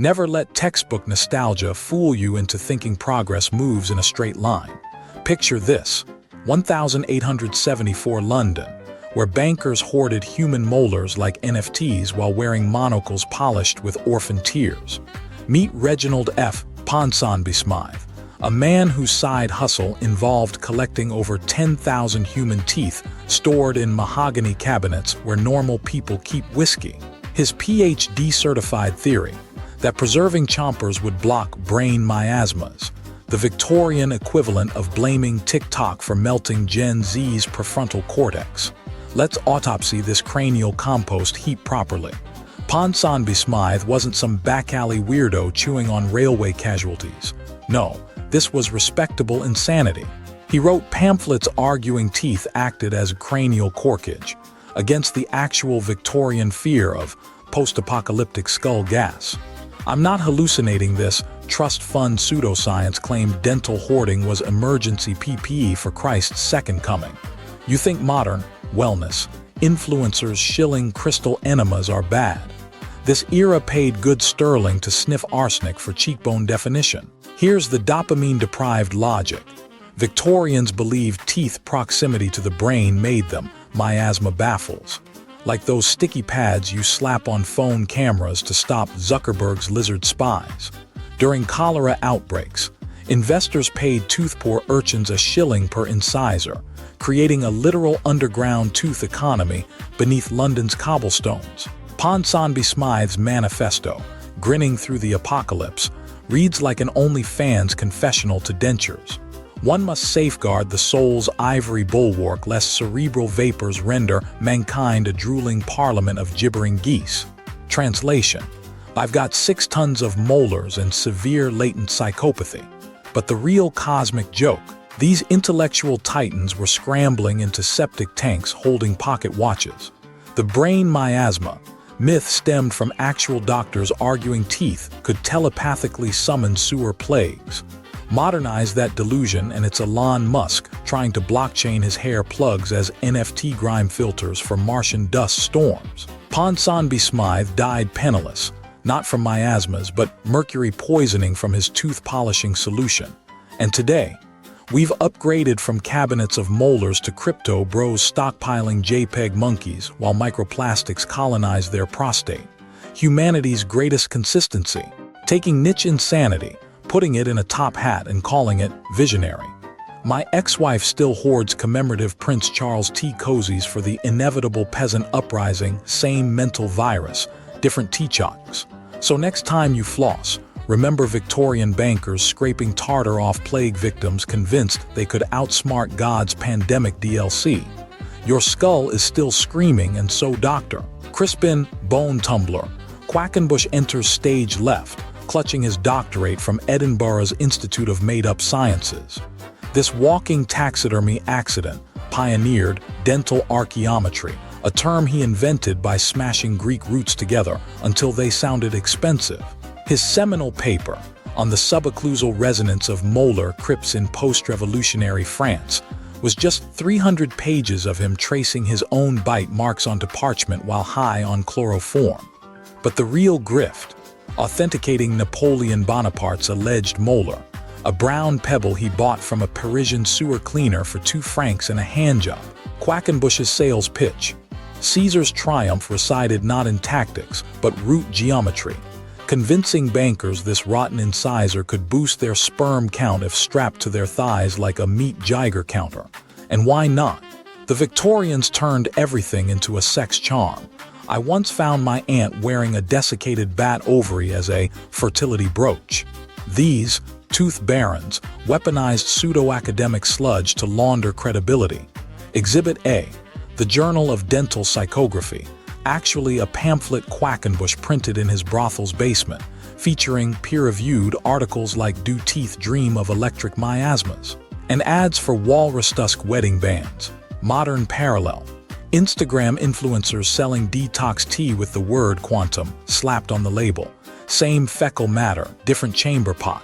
Never let textbook nostalgia fool you into thinking progress moves in a straight line. Picture this: 1874 London, where bankers hoarded human molars like NFTs while wearing monocles polished with orphan tears. Meet Reginald F, Ponsonby-Smythe, a man whose side hustle involved collecting over 10,000 human teeth stored in mahogany cabinets where normal people keep whiskey. His PhD-certified theory that preserving chompers would block brain miasmas, the Victorian equivalent of blaming TikTok for melting Gen Z's prefrontal cortex. Let's autopsy this cranial compost heap properly. Ponsonby-Smythe wasn't some back-alley weirdo chewing on railway casualties. No, this was respectable insanity. He wrote pamphlets arguing teeth acted as cranial corkage, against the actual Victorian fear of post-apocalyptic skull gas. I'm not hallucinating this. Trust fund pseudoscience claimed dental hoarding was emergency PPE for Christ's second coming. You think modern wellness influencers shilling crystal enemas are bad? This era paid good sterling to sniff arsenic for cheekbone definition. Here's the dopamine-deprived logic. Victorians believed teeth proximity to the brain made them miasma baffles, like those sticky pads you slap on phone cameras to stop Zuckerberg's lizard spies. During cholera outbreaks, investors paid tooth-poor urchins a shilling per incisor, creating a literal underground tooth economy beneath London's cobblestones. Ponsonby-Smythe's manifesto, Grinning Through the Apocalypse, reads like an OnlyFans confessional to dentures. One must safeguard the soul's ivory bulwark lest cerebral vapors render mankind a drooling parliament of gibbering geese. Translation: I've got 6 tons of molars and severe latent psychopathy. But the real cosmic joke: these intellectual titans were scrambling into septic tanks holding pocket watches. The brain miasma myth stemmed from actual doctors arguing teeth could telepathically summon sewer plagues. Modernize that delusion and it's Elon Musk trying to blockchain his hair plugs as NFT grime filters for Martian dust storms. Ponsonby-Smythe died penniless, not from miasmas but mercury poisoning from his tooth polishing solution. And today, we've upgraded from cabinets of molars to crypto bros stockpiling JPEG monkeys while microplastics colonize their prostate. Humanity's greatest consistency, taking niche insanity, putting it in a top hat and calling it visionary. My ex-wife still hoards commemorative Prince Charles tea cozies for the inevitable peasant uprising, same mental virus, different tea chalks. So next time you floss, remember Victorian bankers scraping tartar off plague victims convinced they could outsmart God's pandemic DLC. Your skull is still screaming and so Dr. Crispin Bone Tumbler Quackenbush enters stage left, clutching his doctorate from Edinburgh's Institute of Made-Up Sciences. This walking taxidermy accident pioneered dental archaeometry, a term he invented by smashing Greek roots together until they sounded expensive. His seminal paper on the subocclusal resonance of molar crypts in post-revolutionary France was just 300 pages of him tracing his own bite marks onto parchment while high on chloroform. But the real grift, authenticating Napoleon Bonaparte's alleged molar, a brown pebble he bought from a Parisian sewer cleaner for 2 francs and a handjob. Quackenbush's sales pitch: Caesar's triumph resided not in tactics, but root geometry, convincing bankers this rotten incisor could boost their sperm count if strapped to their thighs like a meat Geiger counter. And why not? The Victorians turned everything into a sex charm. I once found my aunt wearing a desiccated bat ovary as a fertility brooch. These tooth barons weaponized pseudo-academic sludge to launder credibility. Exhibit A, the Journal of Dental Psychography, actually a pamphlet Quackenbush printed in his brothel's basement, featuring peer-reviewed articles like Do Teeth Dream of Electric Miasmas? And ads for walrus tusk wedding bands. Modern parallel. Instagram influencers selling detox tea with the word quantum slapped on the label. Same fecal matter, different chamber pot.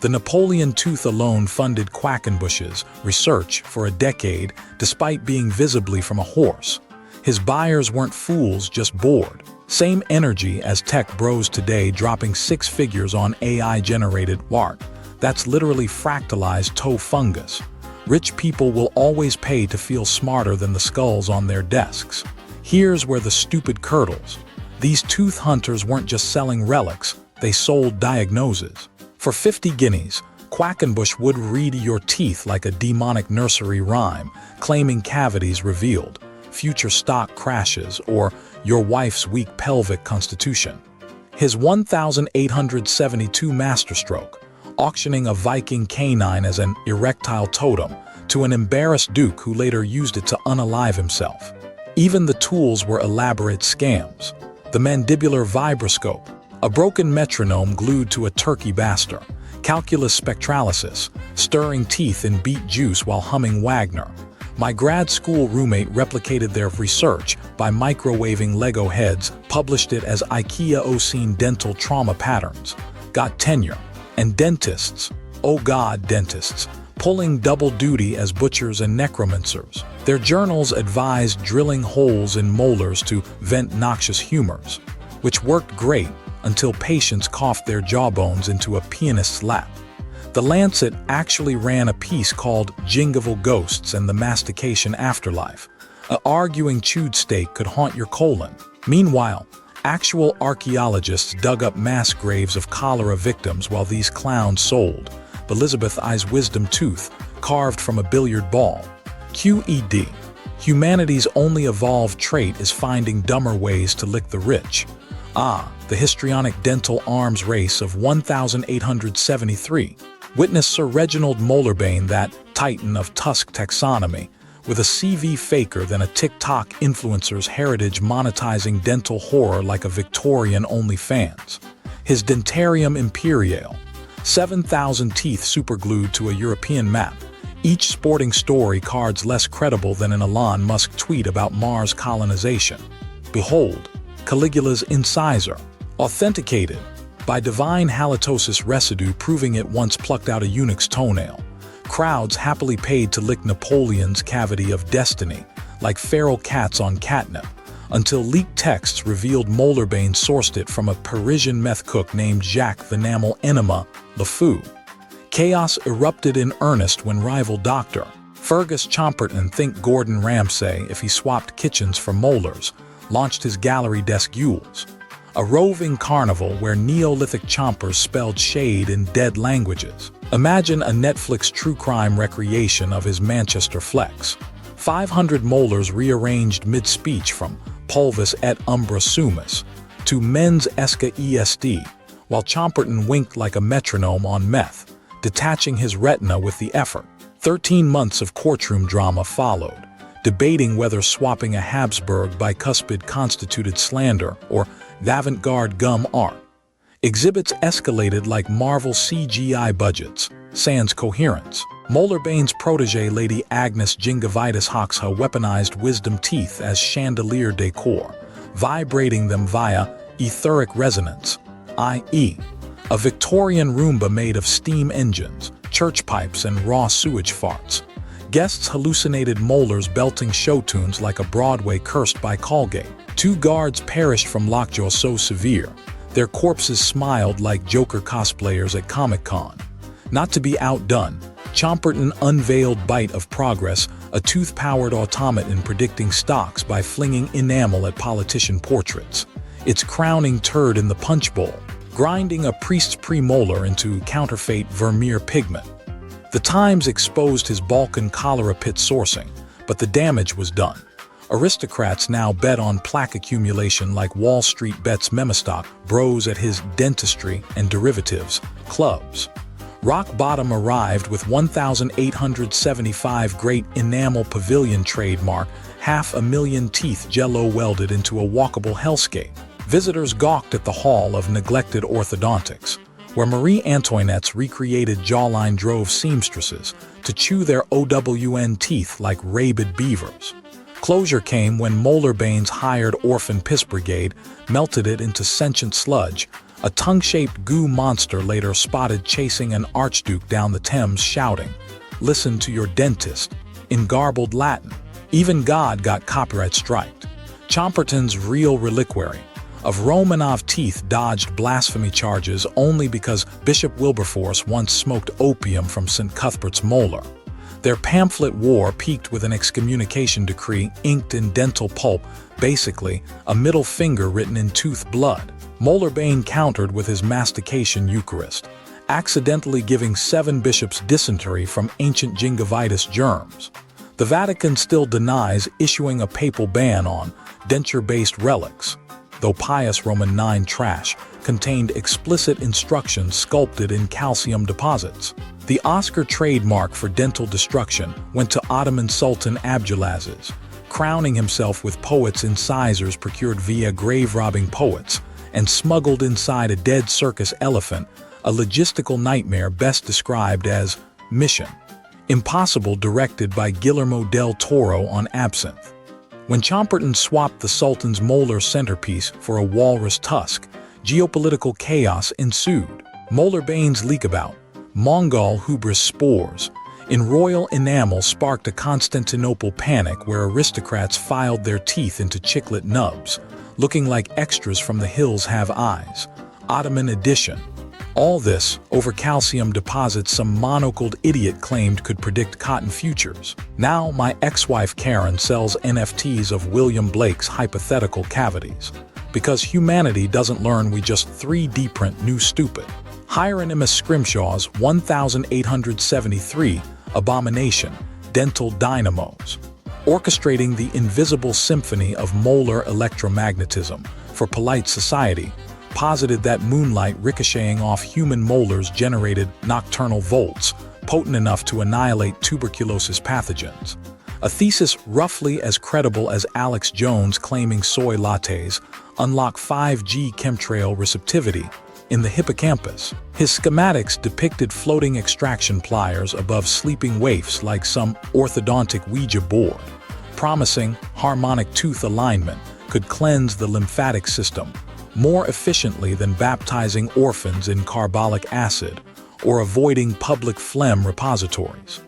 The Napoleon tooth alone funded Quackenbush's research for a decade despite being visibly from a horse. His buyers weren't fools, just bored. Same energy as tech bros today dropping six figures on AI-generated art. That's literally fractalized toe fungus. Rich people will always pay to feel smarter than the skulls on their desks. Here's where the stupid curdles. These tooth hunters weren't just selling relics, they sold diagnoses. For 50 guineas, Quackenbush would read your teeth like a demonic nursery rhyme, claiming cavities revealed, future stock crashes, or your wife's weak pelvic constitution. His 1,872 masterstroke, auctioning a Viking canine as an erectile totem to an embarrassed duke who later used it to unalive himself. Even the tools were elaborate scams. The mandibular vibroscope, a broken metronome glued to a turkey baster, calculus spectralysis, stirring teeth in beet juice while humming Wagner. My grad school roommate replicated their research by microwaving Lego heads, published it as IKEA Ocene dental trauma patterns, got tenure. And dentists, oh God, dentists, pulling double duty as butchers and necromancers. Their journals advised drilling holes in molars to vent noxious humors, which worked great until patients coughed their jawbones into a pianist's lap. The Lancet actually ran a piece called Gingival Ghosts and the Mastication Afterlife. A arguing chewed steak could haunt your colon. Meanwhile, actual archaeologists dug up mass graves of cholera victims while these clowns sold Elizabeth I's wisdom tooth carved from a billiard ball. QED. Humanity's only evolved trait is finding dumber ways to lick the rich. The histrionic dental arms race of 1873. Witness Sir Reginald Molarbane, that titan of tusk taxonomy, with a CV faker than a TikTok influencer's heritage monetizing dental horror like a Victorian OnlyFans. His Dentarium Imperiale, 7,000 teeth superglued to a European map, each sporting story cards less credible than an Elon Musk tweet about Mars colonization. Behold, Caligula's incisor, authenticated by divine halitosis residue proving it once plucked out a eunuch's toenail. Crowds happily paid to lick Napoleon's cavity of destiny, like feral cats on catnip, until leaked texts revealed Molarbane sourced it from a Parisian meth cook named Jacques Venamel Enema LeFou. Chaos erupted in earnest when rival Dr. Fergus Chomperton, think Gordon Ramsay if he swapped kitchens for molars, launched his gallery desk Yules, a roving carnival where Neolithic chompers spelled shade in dead languages. Imagine a Netflix true crime recreation of his Manchester flex. 500 molars rearranged mid-speech from pulvis et umbra sumus to mens esca est, while Chomperton winked like a metronome on meth, detaching his retina with the effort. 13 months of courtroom drama followed, debating whether swapping a Habsburg bicuspid constituted slander or avant-garde gum art. Exhibits escalated like Marvel CGI budgets, sans coherence. Molarbane's protege Lady Agnes Gingivitis Hoxha weaponized wisdom teeth as chandelier decor, vibrating them via etheric resonance, i.e., a Victorian Roomba made of steam engines, church pipes, and raw sewage farts. Guests hallucinated molars belting show tunes like a Broadway cursed by Colgate. 2 guards perished from lockjaw so severe, their corpses smiled like Joker cosplayers at Comic-Con. Not to be outdone, Chomperton unveiled Bite of Progress, a tooth-powered automaton predicting stocks by flinging enamel at politician portraits. Its crowning turd in the punch bowl, grinding a priest's premolar into counterfeit Vermeer pigment. The Times exposed his Balkan cholera pit sourcing, but the damage was done. Aristocrats now bet on plaque accumulation like Wall Street bets Memostock bros at his dentistry and derivatives clubs. Rock bottom arrived with 1,875 Great Enamel Pavilion trademark, 500,000 teeth jello welded into a walkable hellscape. Visitors gawked at the Hall of Neglected Orthodontics, where Marie Antoinette's recreated jawline drove seamstresses to chew their OWN teeth like rabid beavers. Closure came when Molarbane's hired orphan piss brigade melted it into sentient sludge, a tongue-shaped goo monster later spotted chasing an archduke down the Thames shouting, "Listen to your dentist," in garbled Latin. Even God got copyright striked. Chomperton's real reliquary, of Romanov teeth dodged blasphemy charges only because Bishop Wilberforce once smoked opium from St. Cuthbert's molar. Their pamphlet war peaked with an excommunication decree inked in dental pulp, basically a middle finger written in tooth blood. Molar-Bane countered with his mastication Eucharist, accidentally giving 7 bishops dysentery from ancient gingivitis germs. The Vatican still denies issuing a papal ban on denture-based relics, though pious Roman IX trash contained explicit instructions sculpted in calcium deposits. The Oscar trademark for dental destruction went to Ottoman Sultan Abdulaziz, crowning himself with poets' incisors procured via grave-robbing poets and smuggled inside a dead circus elephant, a logistical nightmare best described as Mission Impossible, directed by Guillermo del Toro on Absinthe. When Chomperton swapped the Sultan's molar centerpiece for a walrus tusk, geopolitical chaos ensued. Molar-Bane's leakabout, Mongol hubris spores, in royal enamel sparked a Constantinople panic where aristocrats filed their teeth into chiclet nubs, looking like extras from The Hills Have Eyes, Ottoman edition. All this over calcium deposits some monocled idiot claimed could predict cotton futures. Now my ex-wife Karen sells NFTs of William Blake's hypothetical cavities. Because humanity doesn't learn, we just 3D print new stupid. Hieronymus Scrimshaw's 1873 abomination, dental dynamos, orchestrating the invisible symphony of molar electromagnetism for polite society, posited that moonlight ricocheting off human molars generated nocturnal volts, potent enough to annihilate tuberculosis pathogens. A thesis roughly as credible as Alex Jones claiming soy lattes unlock 5G chemtrail receptivity in the hippocampus. His schematics depicted floating extraction pliers above sleeping waifs like some orthodontic Ouija board, promising harmonic tooth alignment could cleanse the lymphatic system more efficiently than baptizing orphans in carbolic acid or avoiding public phlegm repositories.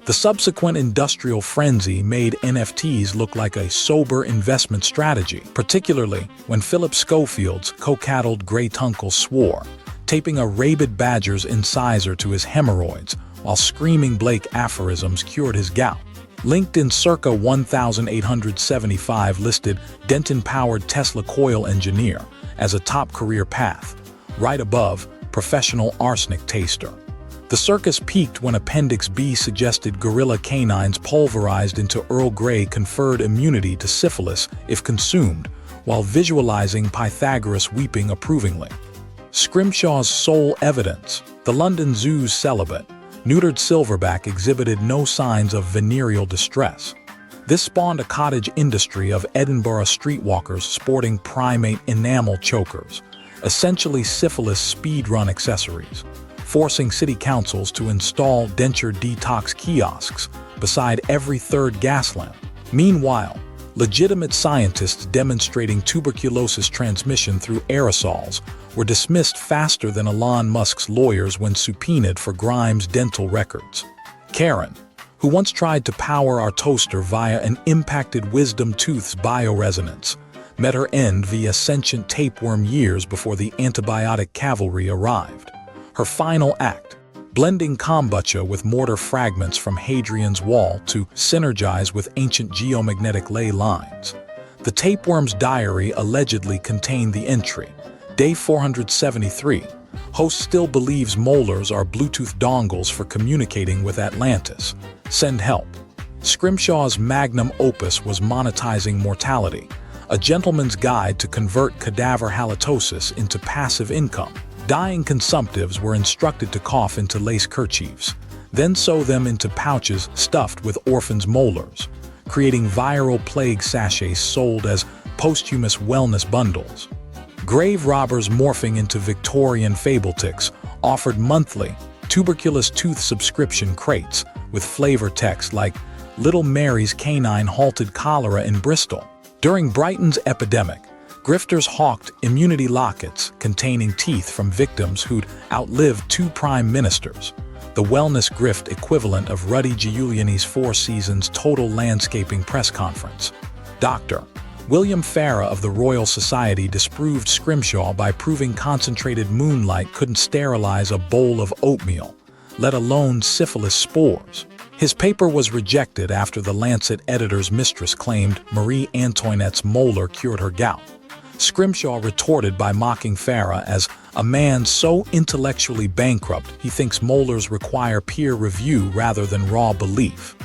The subsequent industrial frenzy made NFTs look like a sober investment strategy, particularly when Philip Schofield's coquettled great-uncle swore, taping a rabid badger's incisor to his hemorrhoids while screaming Blake aphorisms cured his gout. Linked in circa 1875 listed Denton-powered Tesla coil engineer as a top career path, right above professional arsenic taster. The circus peaked when Appendix B suggested gorilla canines pulverized into Earl Grey conferred immunity to syphilis if consumed, while visualizing Pythagoras weeping approvingly. Scrimshaw's sole evidence, the London Zoo's celibate, neutered silverback exhibited no signs of venereal distress. This spawned a cottage industry of Edinburgh streetwalkers sporting primate enamel chokers, essentially syphilis speedrun accessories, forcing city councils to install denture detox kiosks beside every third gas lamp. Meanwhile, legitimate scientists demonstrating tuberculosis transmission through aerosols were dismissed faster than Elon Musk's lawyers when subpoenaed for Grimes' dental records. Karen, who once tried to power our toaster via an impacted wisdom tooth's bioresonance, met her end via sentient tapeworm years before the antibiotic cavalry arrived. Her final act, blending kombucha with mortar fragments from Hadrian's Wall to synergize with ancient geomagnetic ley lines. The tapeworm's diary allegedly contained the entry, Day 473, host still believes molars are Bluetooth dongles for communicating with Atlantis. Send help. Scrimshaw's magnum opus was Monetizing Mortality, a gentleman's guide to convert cadaver halitosis into passive income. Dying consumptives were instructed to cough into lace kerchiefs, then sew them into pouches stuffed with orphans' molars, creating viral plague sachets sold as posthumous wellness bundles. Grave robbers morphing into Victorian fabletics offered monthly, tuberculous tooth subscription crates with flavor text like Little Mary's canine halted cholera in Bristol. During Brighton's epidemic, grifters hawked immunity lockets containing teeth from victims who'd outlived 2 prime ministers, the wellness grift equivalent of Rudy Giuliani's Four Seasons Total Landscaping press conference. Dr. William Farrar of the Royal Society disproved scrimshaw by proving concentrated moonlight couldn't sterilize a bowl of oatmeal, let alone syphilis spores. His paper was rejected after the Lancet editor's mistress claimed Marie Antoinette's molar cured her gout. Scrimshaw retorted by mocking Farrar as a man so intellectually bankrupt he thinks molars require peer review rather than raw belief.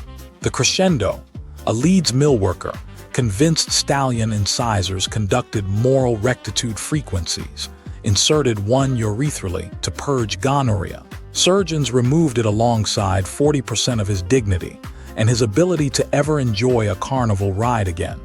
The Crescendo, a Leeds mill worker, convinced stallion incisors conducted moral rectitude frequencies, inserted one urethrally to purge gonorrhea. Surgeons removed it alongside 40% of his dignity and his ability to ever enjoy a carnival ride again.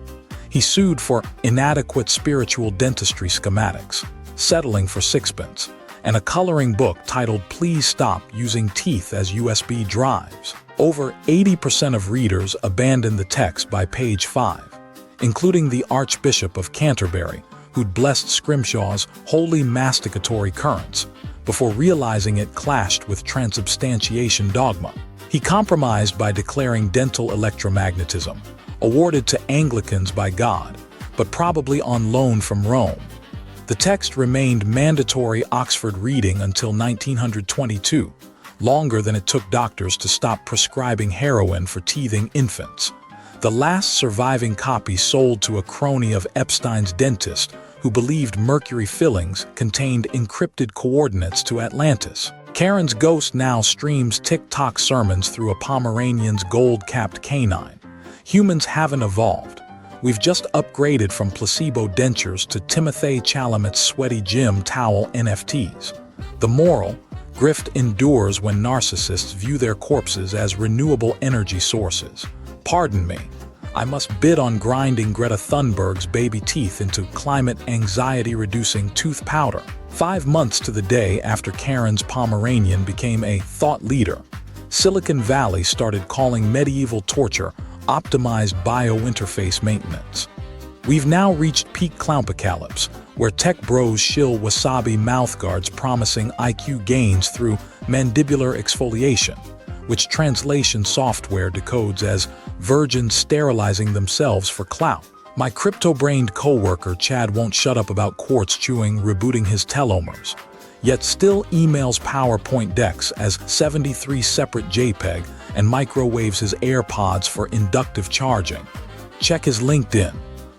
He sued for inadequate spiritual dentistry schematics, settling for sixpence, and a coloring book titled Please Stop Using Teeth as USB Drives. Over 80% of readers abandoned the text by page 5, including the Archbishop of Canterbury, who'd blessed Scrimshaw's holy masticatory currents before realizing it clashed with transubstantiation dogma. He compromised by declaring dental electromagnetism, awarded to Anglicans by God, but probably on loan from Rome. The text remained mandatory Oxford reading until 1922, longer than it took doctors to stop prescribing heroin for teething infants. The last surviving copy sold to a crony of Epstein's dentist who believed mercury fillings contained encrypted coordinates to Atlantis. Karen's ghost now streams TikTok sermons through a Pomeranian's gold-capped canine. Humans haven't evolved. We've just upgraded from placebo dentures to Timothée Chalamet's sweaty gym towel NFTs. The moral: grift endures when narcissists view their corpses as renewable energy sources. Pardon me, I must bid on grinding Greta Thunberg's baby teeth into climate anxiety-reducing tooth powder. 5 months to the day after Karen's Pomeranian became a thought leader, Silicon Valley started calling medieval torture optimized biointerface maintenance. We've now reached peak clownpocalypse, where tech bros shill wasabi mouthguards promising IQ gains through mandibular exfoliation, which translation software decodes as virgins sterilizing themselves for clout. My crypto-brained coworker Chad won't shut up about quartz chewing rebooting his telomers, yet still emails PowerPoint decks as 73 separate JPEG and microwaves his AirPods for inductive charging. Check his LinkedIn.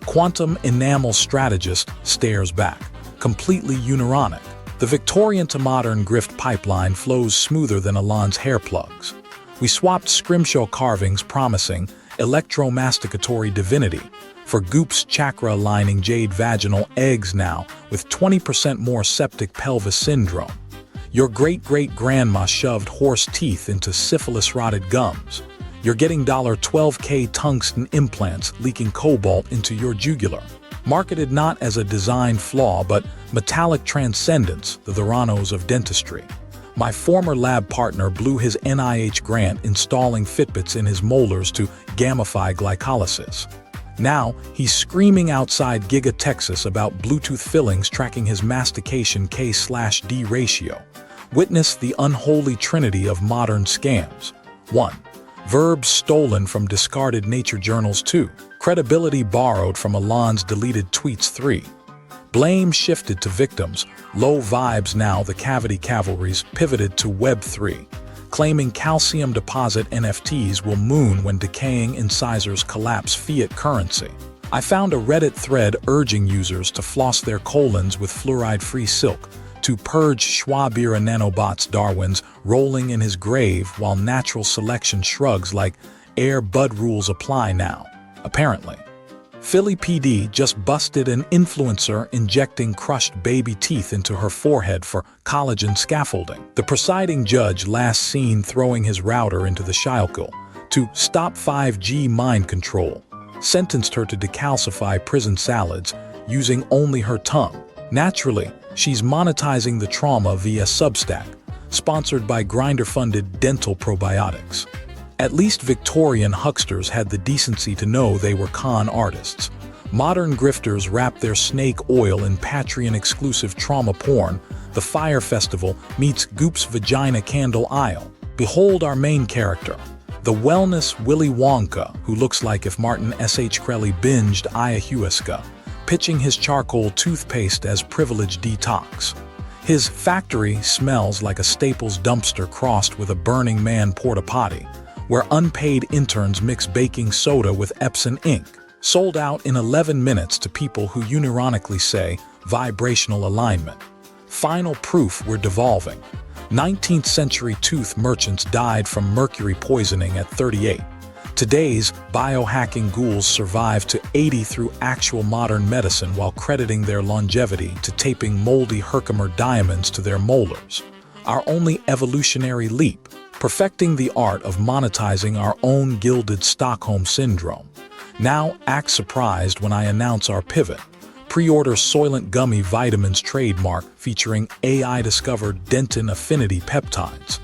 Quantum enamel strategist stares back, completely unironic. The Victorian to modern grift pipeline flows smoother than Alon's hair plugs. We swapped scrimshaw carvings promising electromasticatory divinity for Goop's chakra-aligning jade vaginal eggs now with 20% more septic pelvis syndrome. Your great-great-grandma shoved horse teeth into syphilis-rotted gums. You're getting $12K tungsten implants leaking cobalt into your jugular. Marketed not as a design flaw but metallic transcendence, the Theranos of dentistry. My former lab partner blew his NIH grant installing Fitbits in his molars to gamify glycolysis. Now, he's screaming outside Giga Texas about Bluetooth fillings tracking his mastication K/D ratio. Witness the unholy trinity of modern scams. 1. Verbs stolen from discarded nature journals. 2. Credibility borrowed from Alon's deleted tweets. 3. Blame shifted to victims. Low vibes now the cavity cavalry's pivoted to Web3, claiming calcium deposit NFTs will moon when decaying incisors collapse fiat currency. I found a Reddit thread urging users to floss their colons with fluoride-free silk, to purge Schwabira nanobots. Darwin's rolling in his grave while natural selection shrugs like Air Bud rules apply now, apparently. Philly PD just busted an influencer injecting crushed baby teeth into her forehead for collagen scaffolding. The presiding judge last seen throwing his router into the Schuylkill to stop 5G mind control, sentenced her to decalcify prison salads using only her tongue. Naturally, she's monetizing the trauma via Substack, sponsored by Grindr-funded dental probiotics. At least Victorian hucksters had the decency to know they were con artists. Modern grifters wrap their snake oil in Patreon-exclusive trauma porn. The Fire Festival meets Goop's vagina candle aisle. Behold our main character, The wellness Willy Wonka, who looks like if Martin S.H. Crowley binged ayahuasca, pitching his charcoal toothpaste as privilege detox. His factory smells like a Staples dumpster crossed with a Burning Man porta-potty, where unpaid interns mix baking soda with Epsom ink, sold out in 11 minutes to people who unironically say vibrational alignment. Final proof we're devolving. 19th century tooth merchants died from mercury poisoning at 38. Today's biohacking ghouls survive to 80 through actual modern medicine while crediting their longevity to taping moldy Herkimer diamonds to their molars. Our only evolutionary leap, perfecting the art of monetizing our own gilded Stockholm syndrome. Now act surprised when I announce our pivot. Pre-order Soylent Gummy Vitamins trademark featuring AI-discovered dentin affinity peptides.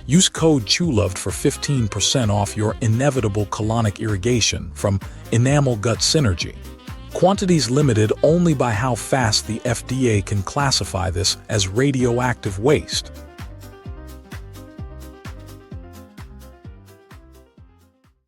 Use code CHULOVED for 15% off your inevitable colonic irrigation from Enamel Gut Synergy. Quantities limited only by how fast the FDA can classify this as radioactive waste.